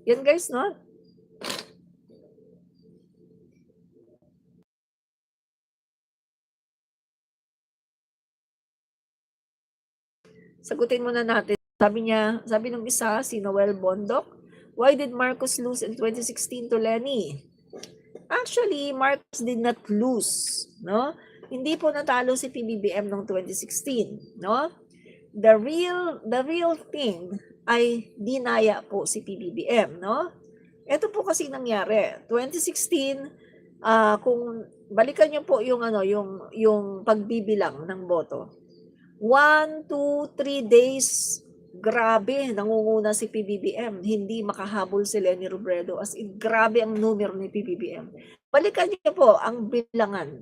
Yan guys, no? Sagutin muna natin. Sabi ng isa, si Noel Bondoc, why did Marcos lose in 2016 to Lenny? Actually, Marcos did not lose, no? Hindi po natalo si PBBM noong 2016, no? The real thing ay dinaya po si PBBM, no? Ito po kasi nangyari. 2016, kung balikan niyo po yung yung pagbibilang ng boto. 1, 2, 3 days, grabe, nangunguna si PBBM. Hindi makahabol si Leni Robredo. As in, grabe ang numero ni PBBM. Balikan niyo po ang bilangan.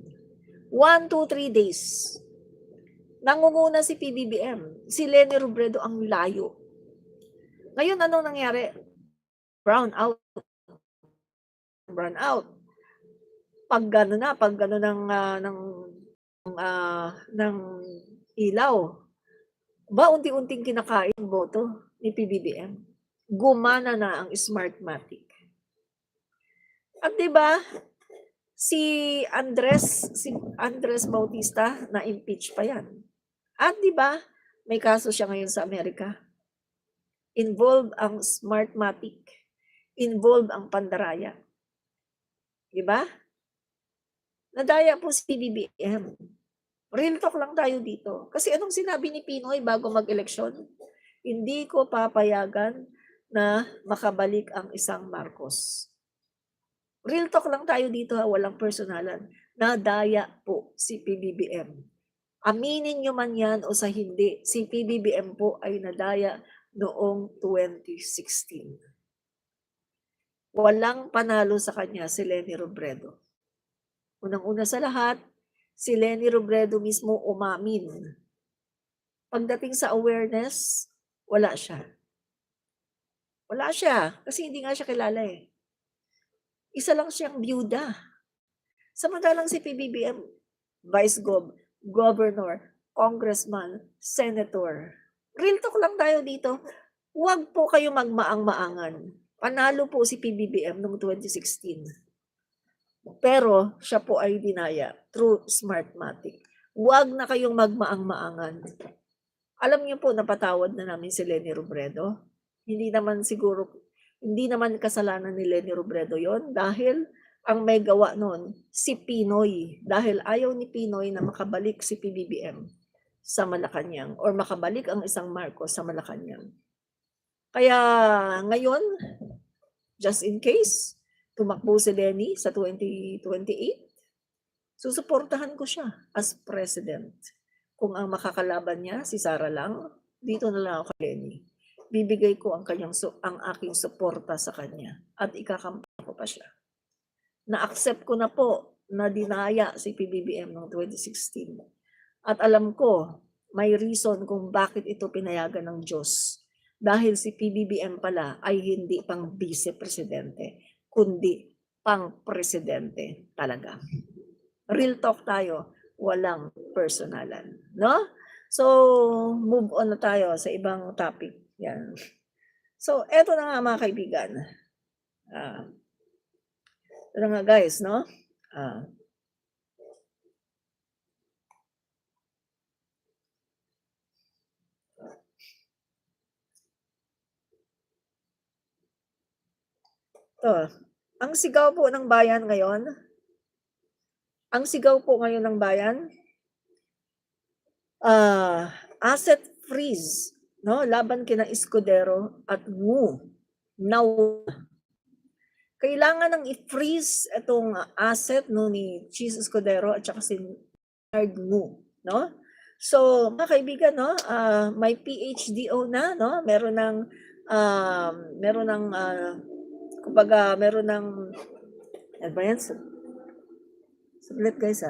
1, 2, 3 days. Nangunguna si PBBM. Si Leni Robredo ang layo. Ngayon, anong nangyari? Brown out. Brown out. Pag gano'n ng ilaw, ba unti-unting kinakain ang boto ni PBBM. Gumana na ang Smartmatic. At 'di ba, si Andres Bautista na impeach pa 'yan. At 'di ba, may kaso siya ngayon sa Amerika. Involved ang Smartmatic. Involved ang Pandaraya. 'Di ba? Nadaya po si PBBM. Real talk lang tayo dito. Kasi anong sinabi ni Pinoy bago mag-eleksyon? Hindi ko papayagan na makabalik ang isang Marcos. Real talk lang tayo dito, walang personalan. Nadaya po si PBBM. Aminin nyo man yan o sa hindi, si PBBM po ay nadaya noong 2016. Walang panalo sa kanya si Leni Robredo. Unang-una sa lahat, si Leni Robredo mismo umamin. Pagdating sa awareness, wala siya. Wala siya, kasi hindi nga siya kilala eh. Isa lang siyang byuda. Samantalang si PBBM, Vice Governor, Congressman, Senator. Real talk lang tayo dito. Huwag po kayo magmaang-maangan. Panalo po si PBBM noong 2016. Pero siya po ay dinaya through Smartmatic. Huwag na kayong magmaang-maangan. Alam niyo po, napatawad na namin si Leni Robredo. Hindi naman kasalanan ni Leni Robredo yon dahil ang may gawa noon si Pinoy. Dahil ayaw ni Pinoy na makabalik si PBBM sa Malacanang or makabalik ang isang Marcos sa Malacanang. Kaya ngayon, just in case, tumakbo si Leni sa 2028, susuportahan ko siya as president. Kung ang makakalaban niya si Sara lang, dito na lang ako kay Leni. Bibigay ko ang aking suporta sa kanya at ikakampan ko pa siya. Na-accept ko na po na dinaya si PBBM noong 2016. At alam ko, may reason kung bakit ito pinayagan ng Diyos. Dahil si PBBM pala ay hindi pang vice-presidente, kundi pang presidente talaga. Real talk tayo, walang personalan, no? So, move on na tayo sa ibang topic. Yan. So, eto na nga mga kaibigan. Ito na nga guys, no? Ang sigaw po ng bayan ngayon, ng bayan, asset freeze, no? Laban kina Escudero at Ngu. Now, kailangan nang i-freeze itong asset no ni Chis Escudero at saka si Bernard Ngu, no? So, mga kaibigan, no, may PhDO na, no? Meron ng kumbaga, meron ng advance. Saglit guys,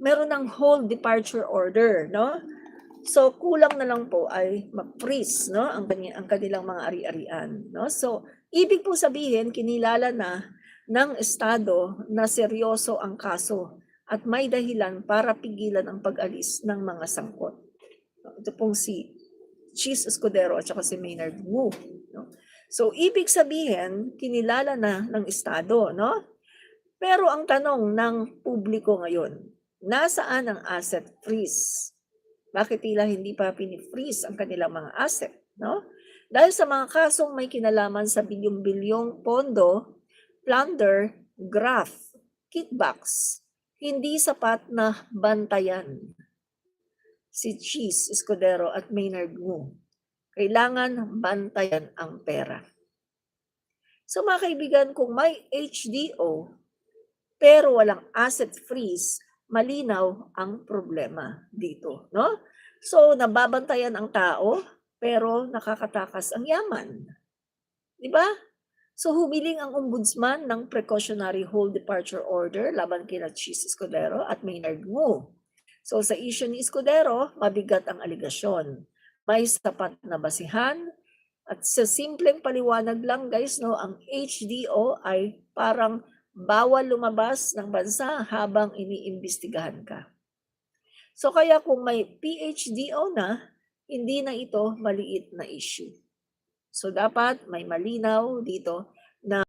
meron ng whole departure order, no? So, kulang na lang po ay mag-freeze, no? Ang kanilang mga ari-arian, no? So, ibig po sabihin, kinilala na ng Estado na seryoso ang kaso at may dahilan para pigilan ang pag-alis ng mga sangkot. Ito pong si Chis Escudero at saka si Maynard Ngu, no? So, ibig sabihin, kinilala na ng Estado, no? Pero ang tanong ng publiko ngayon, nasaan ang asset freeze? Bakit tila hindi pa pini-freeze ang kanilang mga asset, no? Dahil sa mga kasong may kinalaman sa bilyong-bilyong pondo, plunder, graft, kickbacks, hindi sapat na bantayan si Cheese Escudero at Maynard Wu. Kailangan bantayan ang pera. So mga kaibigan, kung may HDO pero walang asset freeze, malinaw ang problema dito, no? So nababantayan ang tao pero nakakatakas ang yaman. 'Di ba? So humiling ang ombudsman ng precautionary hold departure order laban kina Cheese Escudero at Maynard Wu. So sa issue ni Escudero, mabigat ang aligasyon. May sapat na basihan at sa simpleng paliwanag lang guys, no, ang HDO ay parang bawal lumabas ng bansa habang iniimbestigahan ka. So kaya kung may PHDO na, hindi na ito maliit na issue. So dapat may malinaw dito na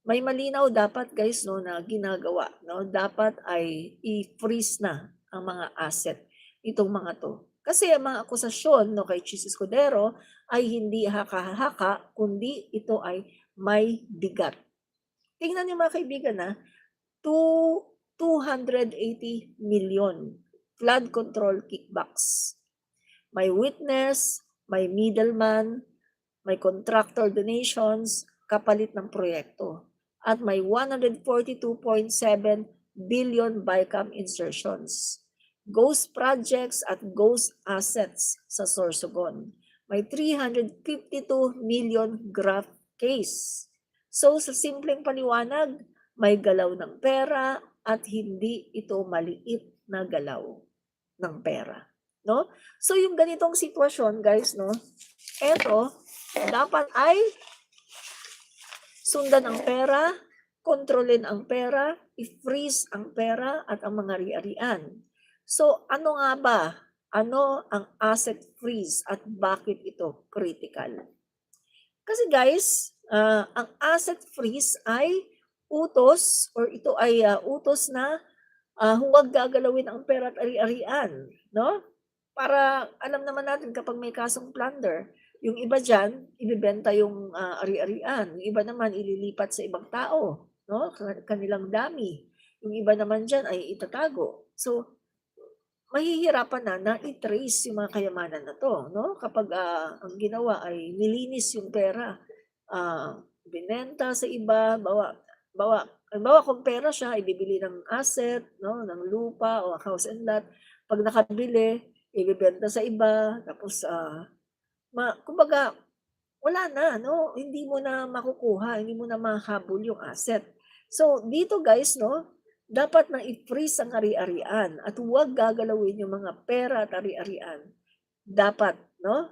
may malinaw dapat guys, no, na ginagawa, no? Dapat ay i-freeze na ang mga asset itong mga to. Kasi ang mga akusasyon, no, kay Cheese Escudero ay hindi haka-haka kundi ito ay may bigat. Tingnan niyo mga kaibigan, 280 million flood control kickbacks. May witness, may middleman, may contractor donations, kapalit ng proyekto. At may 142.7 billion BICAM insertions. Ghost projects at ghost assets sa Sorsogon. May 352 million graft case. So sa simpleng paliwanag, may galaw ng pera at hindi ito maliit na galaw ng pera, no? So yung ganitong sitwasyon, guys, no? Eto, dapat ay sundan ang pera, kontrolin ang pera, i-freeze ang pera at ang mga ari-arian. So ano nga ba? Ano ang asset freeze at bakit ito critical? Kasi guys, ang asset freeze ay utos or ito ay utos na huwag gagalawin ang pera at ari-arian, no? Para alam naman natin kapag may kasong plunder, yung iba diyan ibebenta yung ari-arian, yung iba naman ililipat sa ibang tao, no? Kanilang dami. Yung iba naman diyan ay itatago. So mahihirapan na i-trace yung mga kayamanan na to, no? Kapag ang ginawa ay nilinis yung pera, binenta sa iba, bawa kung pera siya, ibibili ng asset, no? Ng lupa o house and lot. Pag nakabili, ibebenta sa iba, tapos kumbaga, wala na, no? Hindi mo na makukuha, hindi mo na mahabol yung asset. So dito guys, no, dapat na i-freeze ang ari-arian at huwag gagalawin yung mga pera at ari-arian. Dapat, no?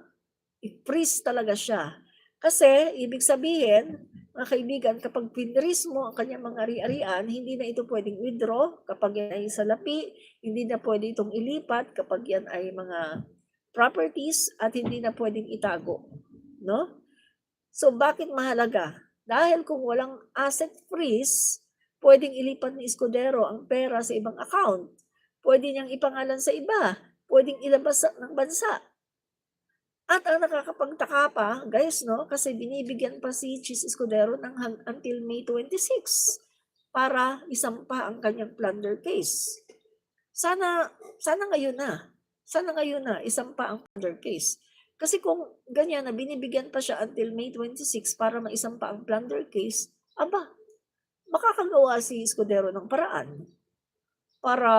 I-freeze talaga siya. Kasi ibig sabihin, mga kaibigan, kapag pinreeze mo ang kanyang mga ari-arian, hindi na ito pwedeng withdraw kapag yan ay salapi, hindi na pwede itong ilipat kapag yan ay mga properties at hindi na pwedeng itago, no? So bakit mahalaga? Dahil kung walang asset freeze, pwedeng ilipat ni Escudero ang pera sa ibang account. Pwede niyang ipangalan sa iba. Pwedeng ilabas ng bansa. At ang nakakapagtaka pa, guys, no, kasi binibigyan pa si Cheese Escudero ng until May 26 para isampa ang kanyang plunder case. Sana ngayon na. Sana ngayon na isampa ang plunder case. Kasi kung ganyan na binibigyan pa siya until May 26 para maisampa ang plunder case, aba, makakagawa si Escudero ng paraan para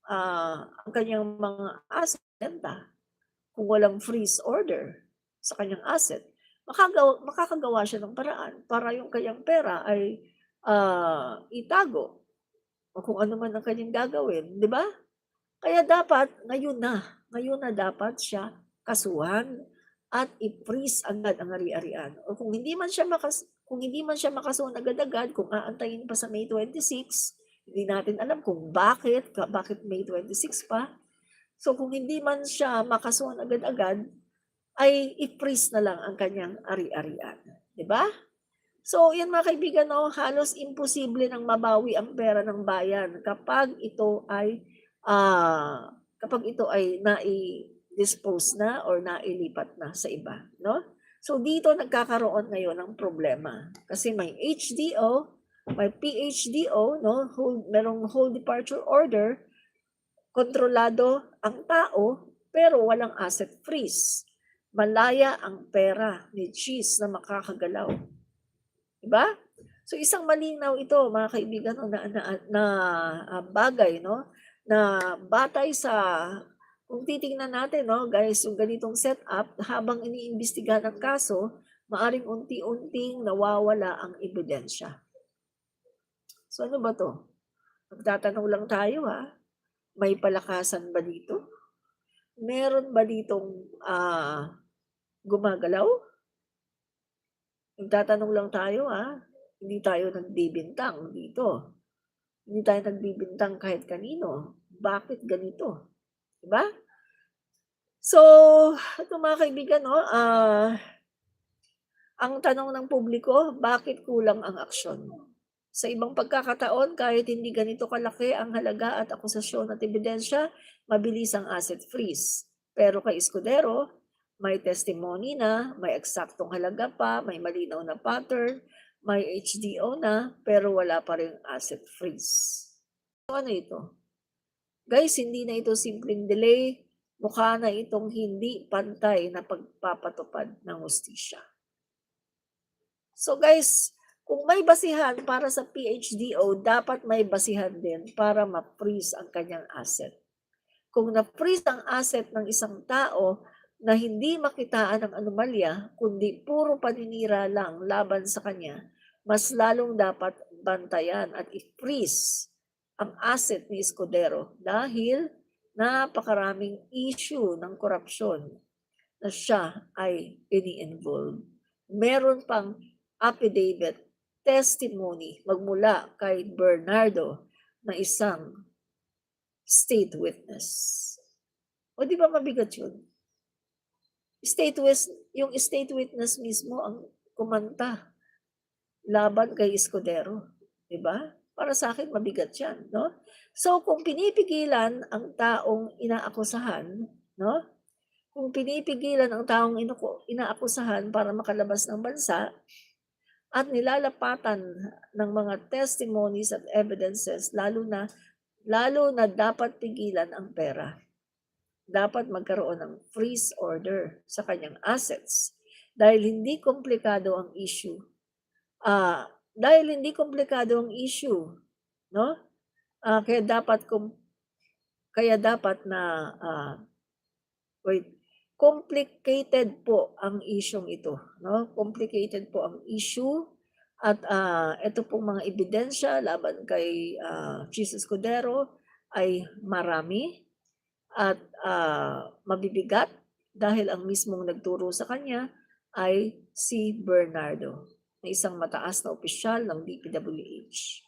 ang kanyang mga asset kung walang freeze order sa kanyang asset. Makakagawa siya ng paraan para yung kanyang pera ay itago o kung ano man ang kanyang gagawin, di ba? Kaya dapat ngayon na dapat siya kasuhan at i-freeze agad ang ari-arian. O kung hindi man siya makasuhan agad-agad, kung aantayin pa sa May 26, hindi natin alam kung bakit May 26 pa. So kung hindi man siya makasuhan agad-agad, ay i-freeze na lang ang kanyang ari-arian, 'di ba? So, 'yan mga kaibigan 'no, halos imposible ng mabawi ang pera ng bayan kapag ito ay nai-dispose na or nailipat na sa iba, 'no? So, dito nagkakaroon ngayon ng problema kasi may HDO, may PHDO 'no, merong whole departure order, kontrolado ang tao pero walang asset freeze. Malaya ang pera ni Cheese na makakagalaw. 'Di ba? So isang malinaw ito mga kaibigan 'no, bagay 'no, na batay sa kung titingnan natin 'no guys, yung ganitong setup habang iniimbestigahan ang kaso, maaring unti-unting nawawala ang ebidensya. So ano ba 'to? Magtatanong lang tayo may palakasan ba dito? Meron ba ditong, gumagalaw? Magtatanong lang tayo hindi tayo nagbibintang dito. Hindi tayo nagbibintang kahit kanino. Bakit ganito? 'Di ba? So, ito mga kaibigan 'no, ang tanong ng publiko, bakit kulang ang aksyon? Sa ibang pagkakataon, kahit hindi ganito kalaki ang halaga at akusasyon at ebidensya, mabilis ang asset freeze. Pero kay Escudero, may testimony na, may eksaktong halaga pa, may malinaw na pattern, may HDO na, pero wala pa ring asset freeze. So ano ito? Guys, hindi na ito simpleng delay, mukha na itong hindi pantay na pagpapatupad ng hustisya. So guys, kung may basihan para sa PHDO, dapat may basihan din para ma-freeze ang kanyang asset. Kung na-freeze ang asset ng isang tao na hindi makitaan ng anomalya, kundi puro paninira lang laban sa kanya, mas lalong dapat bantayan at i-freeze ang asset ni Escudero dahil napakaraming issue ng korupsyon na siya ay ini-involve. Meron pang affidavit, testimony magmula kay Bernardo na isang state witness. O di ba mabigat yun? Yung state witness mismo ang kumanta laban kay Escudero. Di ba? Para sa akin mabigat yan. No? So kung pinipigilan ang taong inaakusahan, no? Kung pinipigilan ang taong inaakusahan para makalabas ng bansa at nilalapatan ng mga testimonies at evidences, lalo na dapat pigilan ang pera. Dapat magkaroon ng freeze order sa kanyang assets dahil hindi komplikado ang issue. No? Kaya dapat na complicated po ang isyung ito, no? Complicated po ang issue at ito pong mga ebidensya laban kay Chis Escudero ay marami at mabibigat dahil ang mismong nagturo sa kanya ay si Bernardo, na isang mataas na opisyal ng DPWH.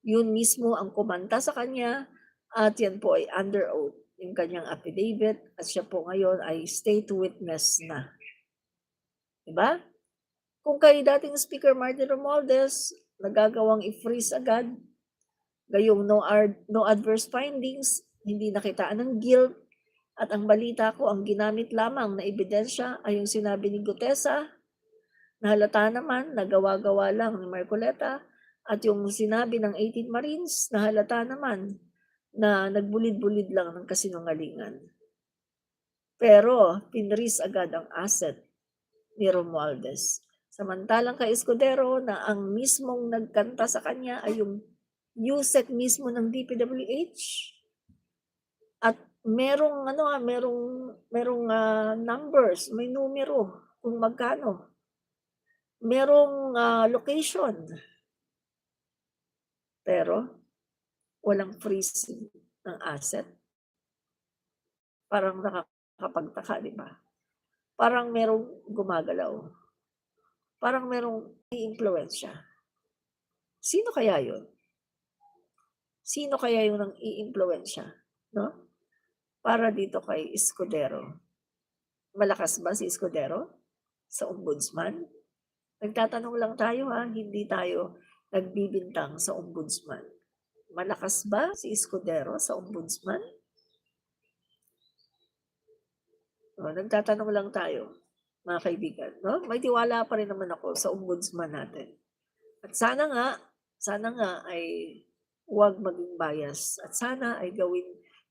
Yun mismo ang kumanta sa kanya at yan po ay under oath yung kanyang affidavit at siya po ngayon ay state witness na. Diba? Kung kay dating Speaker Martin Romualdez, nagagawang i-freeze agad, gayong no adverse findings, hindi nakitaan ng guilt, at ang balita ko, ang ginamit lamang na ebidensya ay yung sinabi ni Gutesa, na halata naman, nagawa-gawa lang ni Marcoleta, at yung sinabi ng 18 Marines, na halata naman, na nagbulid-bulid lang ng kasinungalingan. Pero pinris agad ang asset ni Romualdez. Samantalang kay Escudero na ang mismong nagkanta sa kanya ay yung USEC mismo ng DPWH. At merong numbers, may numero kung magkano. Merong location. Pero walang freezing ng asset. Parang nakakapagtaka, di ba? Parang merong gumagalaw. Parang merong i-impluwensya. Sino kaya yun? Sino kaya yung nang i-impluwensya? No? Para dito kay Escudero. Malakas ba si Escudero sa ombudsman? Nagtatanong lang tayo ha, hindi tayo nagbibintang sa ombudsman. Malakas ba si Escudero sa ombudsman? Nagtatanong lang tayo, mga kaibigan, no? May tiwala pa rin naman ako sa ombudsman natin. At sana nga ay huwag maging bias at sana ay gawin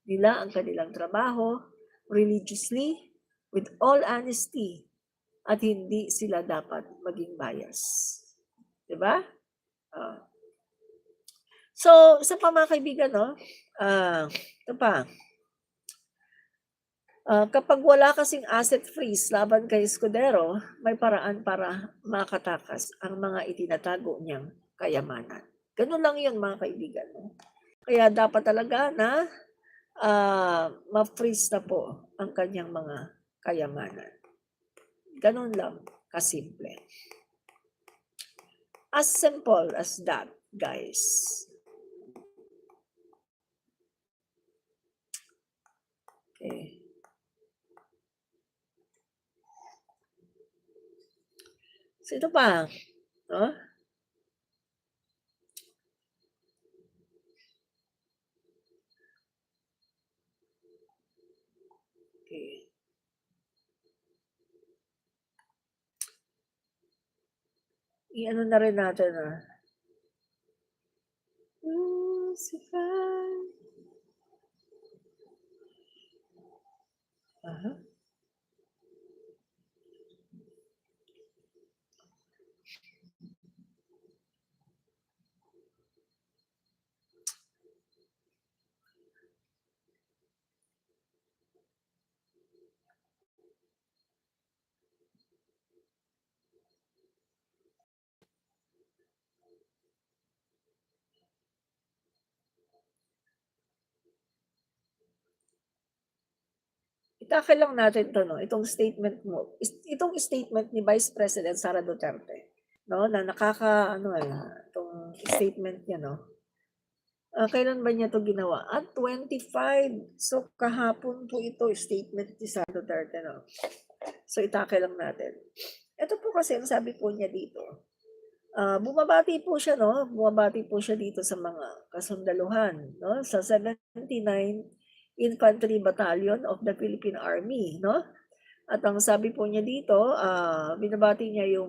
nila ang kanilang trabaho religiously, with all honesty, at hindi sila dapat maging bias. 'Di ba? So, isa pa mga kaibigan, no? Ito pa. Kapag wala kasing asset freeze laban kay Escudero, may paraan para makatakas ang mga itinatago niyang kayamanan. Ganun lang yun mga kaibigan. No? Kaya dapat talaga na ma-freeze na po ang kanyang mga kayamanan. Ganun lang kasimple. As simple as that, guys. Okay. So ito pa, no? Okay. I-ano na rin natin, Lucifer. Aha. Itakal lang natin 'to 'no, itong statement mo, itong statement ni Vice President Sara Duterte, 'no, na nakakaano, itong statement niya 'no. Kailan ba niya 'to ginawa? 25. So, kahapon po ito, statement ni Sara Duterte 'no. So, itakal lang natin. Ito po kasi ang sabi po niya dito, bumabati po siya 'no, bumabati po siya dito sa mga kasundaluhan 'no, sa 79 Infantry Battalion of the Philippine Army 'no. At ang sabi po niya dito, binabati niya yung